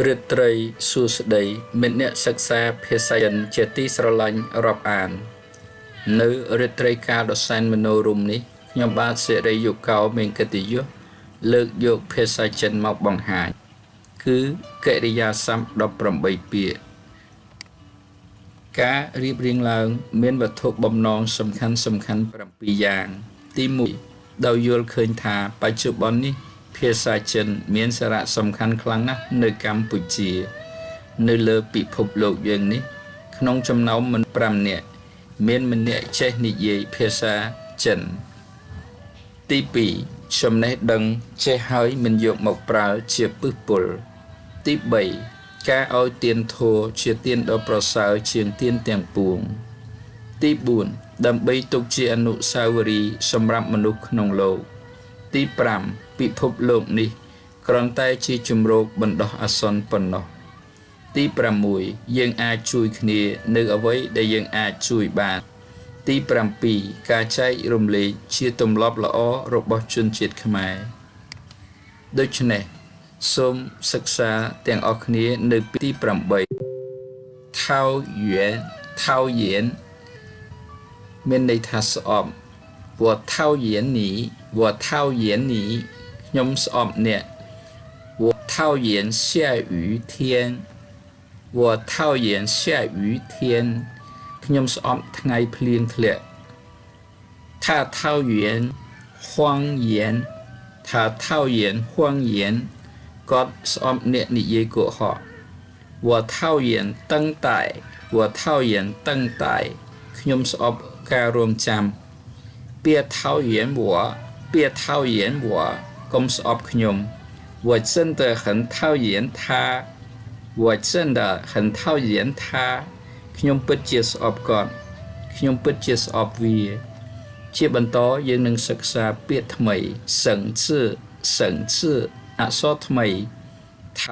រាត្រីសួស្តីមិត្តអ្នកសិក្សាភាសាចិនជាទីស្រឡាញ់រាប់អាននៅរាត្រីកាលដ៏សែនមនោរម្យនេះខ្ញុំបាទសេរីយុកោមេងកិត្តិយសលើកយកភាសាចិនមកបង្ហាញគឺកិរិយាសព្ទ18ពាក្យការរៀបរៀងឡើងមានវត្ថុបំណងសំខាន់7យ៉ាងទី1ដោយយល់ឃើញថាបច្ចុប្បន្ននេះភាសាចិនមានសារៈសំខាន់ខ្លាំងណាស់នៅកម្ពុជានៅលើពិភពលោកយើងនេះក្នុងចំណោមមនុស្ស5នាក់មានម្នាក់ចេះនិយាយភាសាចិនទី2ចំណេះដឹងចេះហើយមិនយកមកប្រើជាពឹសពុលទី3ការឲ្យទានធម៌ជាទានដ៏ប្រសើរជាងទានទាំងពួងទី4ដើម្បីទុកជាអនុស្សាវរីយ៍សម្រាប់មនុស្សក្នុងលោកទី5ពិភពលោកនេះគ្រាន់តែជាជំរកបណ្ដោះអាសន្នប៉ុណ្ណោះទី6យើងអាចជួយគ្នានៅអ្វីដែលយើងអាចជួយបានទី7ការចែករំលែកជាទម្លាប់ល្អរបស់ជនជាតិខ្មែរដូច្នេះសូមសិក្សាទាំងអស់គ្នានៅទី8ថៅយៀនមានន័យថាស្អប់我讨厌你ខ្ញុំស្អប់អ្នក我讨厌下雨天我讨厌下雨天ខ្ញុំស្អប់ថ្ងៃភ្លៀងធ្លាក់他讨厌谎言គាត់ស្អប់អ្នកនិយាយកុហក我讨厌等待ខ្ញុំស្អប់ការរងចាំ别讨厌我កុំស្អប់ខ្ញុំ我真的很讨厌他ខ្ញុំពិតជាស្អប់គាត់ខ្ញុំពិតជាស្អប់វាជាបន្តយើងនឹងសិក្សាពាក្យថ្មីសឹងឈឺអក្សរថ្មី讨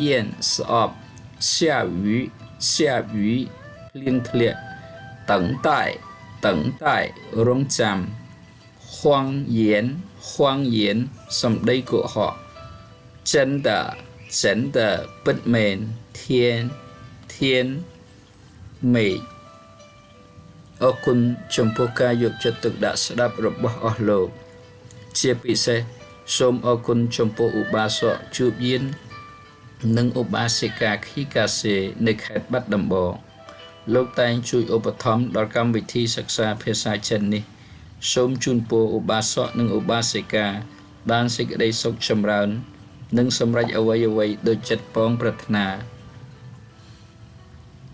厌ស្អប់下雨ភ្លៀងធ្លាក់等待រងចាំ谎言សម្ដីកុហក真的ពិតមែន天មេឃអរគុណចំពោះការយកចិត្តទុកដាក់ស្ដាប់របស់អស់លោកជាពិសេសសូមអរគុណចំពោះឧបាសកជួបយាននិងឧបាសិកាខីកាសេនៅខេត្តបាត់ដំបងលោកតែងជួយឧបត្ថម្ភដល់កម្មវិធីសិក្សាភាសាចិននេះសូមជូនពរឧបាសកនិងឧបាសិកាបានសេចក្តីសុខចម្រើននិងសម្រេចអ្វីដូចចិត្តប៉ងប្រាថ្នា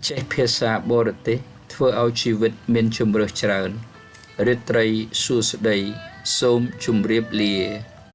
ចេះភាសាបរទេសធ្វើឲ្យជីវិតមានជម្រើសច្រើនរាត្រីសួស្តីសូមជម្រាបលា